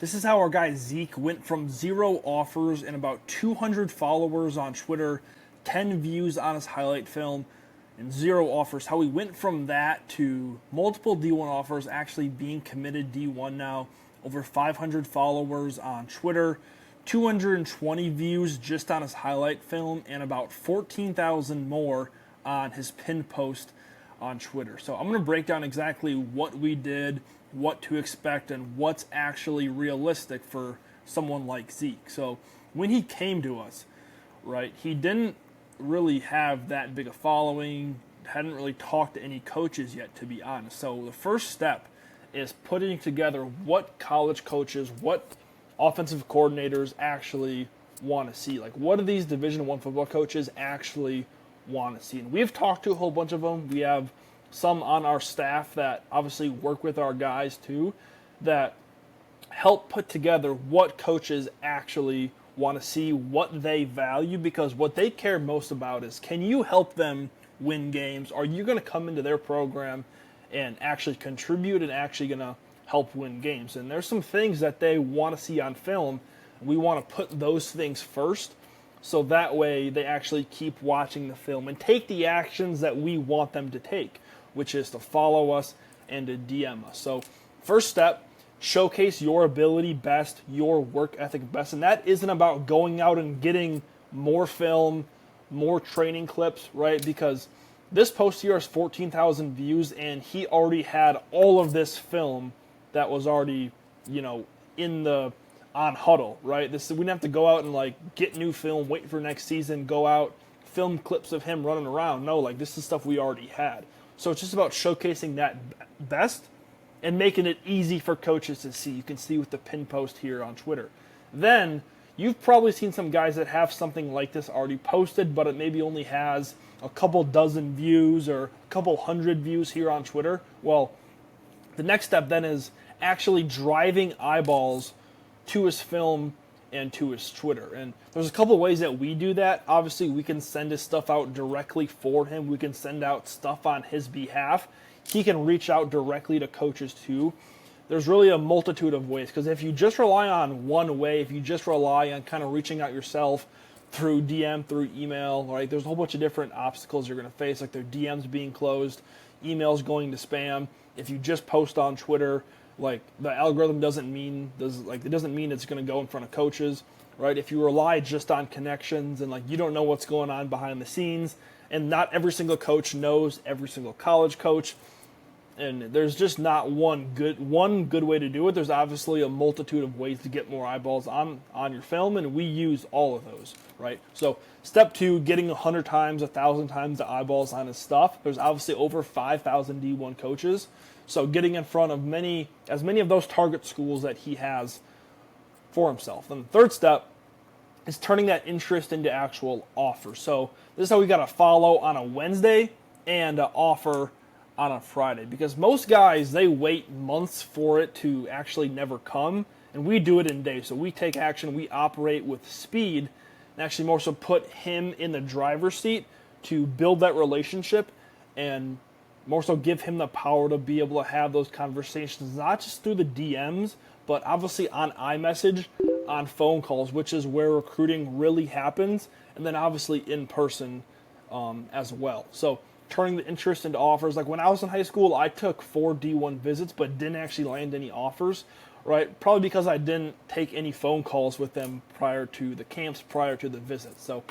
This is how our guy Zeke went from 0 offers and about 200 followers on Twitter, 10 views on his highlight film, and 0 offers. How he went from that to multiple D1 offers, actually being committed D1 now, over 500 followers on Twitter, 220 views just on his highlight film, and about 14,000 more on his pin post on Twitter. So I'm going to break down exactly what we did, what to expect, and what's actually realistic for someone like Zeke. So when he came to us, right, he didn't really have that big a following, hadn't really talked to any coaches yet, to be honest. So the first step is putting together what college coaches, what offensive coordinators actually want to see. Like, what do these Division I football coaches actually want to see? And we've talked to a whole bunch of them. We have some on our staff that obviously work with our guys too, that help put together what coaches actually want to see, what they value, because what they care most about is, can you help them win games? Are you going to come into their program and actually contribute and actually going to help win games? And there's some things that they want to see on film. We want to put those things first, so that way they actually keep watching the film and take the actions that we want them to take, which is to follow us and to DM us. So first step, showcase your ability best, your work ethic best. And that isn't about going out and getting more film, more training clips, right? Because this post here has 14,000 views, and he already had all of this film that was already, in the on huddle, right? We didn't have to go out and get new film, wait for next season, go out, film clips of him running around. No, this is stuff we already had. So it's just about showcasing that best and making it easy for coaches to see. You can see with the pin post here on Twitter. Then you've probably seen some guys that have something like this already posted, but it maybe only has a couple dozen views or a couple hundred views here on Twitter. Well, the next step then is actually driving eyeballs to his film and to his Twitter. And there's a couple ways that we do that. Obviously, we can send his stuff out directly for him. We can send out stuff on his behalf. He can reach out directly to coaches too. There's really a multitude of ways, because if you just rely on one way, if you just rely on kind of reaching out yourself through DM, through email, right, there's a whole bunch of different obstacles you're going to face, like their DMs being closed, emails going to spam. If you just post on Twitter, the algorithm doesn't mean it's going to go in front of coaches, right? If you rely just on connections and you don't know what's going on behind the scenes, and not every single coach knows every single college coach, and there's just not one good way to do it. There's obviously a multitude of ways to get more eyeballs on your film, and we use all of those, right? So step 2, getting 100 times, 1,000 times the eyeballs on his stuff. There's obviously over 5,000 D1 coaches, so getting in front of as many of those target schools that he has for himself. And the third step is turning that interest into actual offers. So this is how we got a follow on a Wednesday and an offer on a Friday, because most guys, they wait months for it to actually never come, and we do it in days. So we take action, we operate with speed, and actually more so put him in the driver's seat to build that relationship, and more so give him the power to be able to have those conversations, not just through the DMs, but obviously on iMessage, on phone calls, which is where recruiting really happens, and then obviously in person as well. So turning the interest into offers. Like when I was in high school, I took 4 D1 visits, but didn't actually land any offers, right? Probably because I didn't take any phone calls with them prior to the camps, prior to the visits. So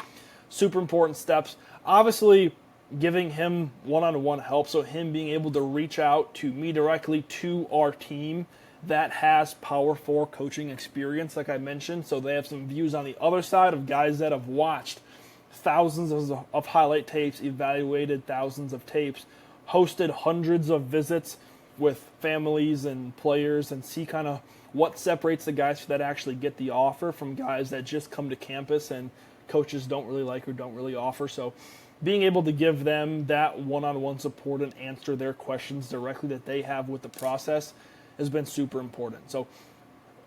super important steps. Obviously, giving him one-on-one help, so him being able to reach out to me directly, to our team that has Power 4 coaching experience, like I mentioned. So they have some views on the other side of guys that have watched thousands of highlight tapes, evaluated thousands of tapes, hosted hundreds of visits with families and players, and see kind of what separates the guys that actually get the offer from guys that just come to campus and coaches don't really like or don't really offer. So being able to give them that one-on-one support and answer their questions directly that they have with the process has been super important. So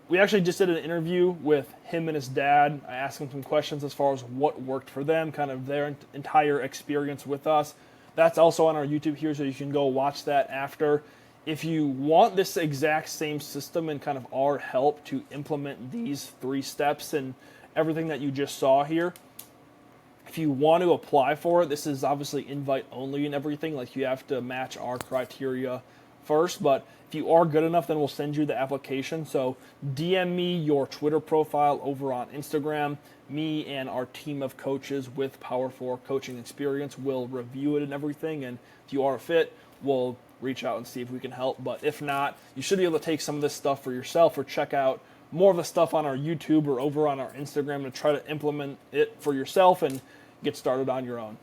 we actually just did an interview with him and his dad. I asked him some questions as far as what worked for them, kind of their entire experience with us. That's also on our YouTube here, so you can go watch that after. If you want this exact same system and kind of our help to implement these 3 steps and everything that you just saw here, if you want to apply for it, this is obviously invite only and everything. Like, you have to match our criteria first, but if you are good enough, then we'll send you the application. So DM me your Twitter profile over on Instagram. Me and our team of coaches with Power 4 coaching experience will review it and everything. And if you are a fit, we'll reach out and see if we can help. But if not, you should be able to take some of this stuff for yourself, or check out more of the stuff on our YouTube or over on our Instagram to try to implement it for yourself and get started on your own.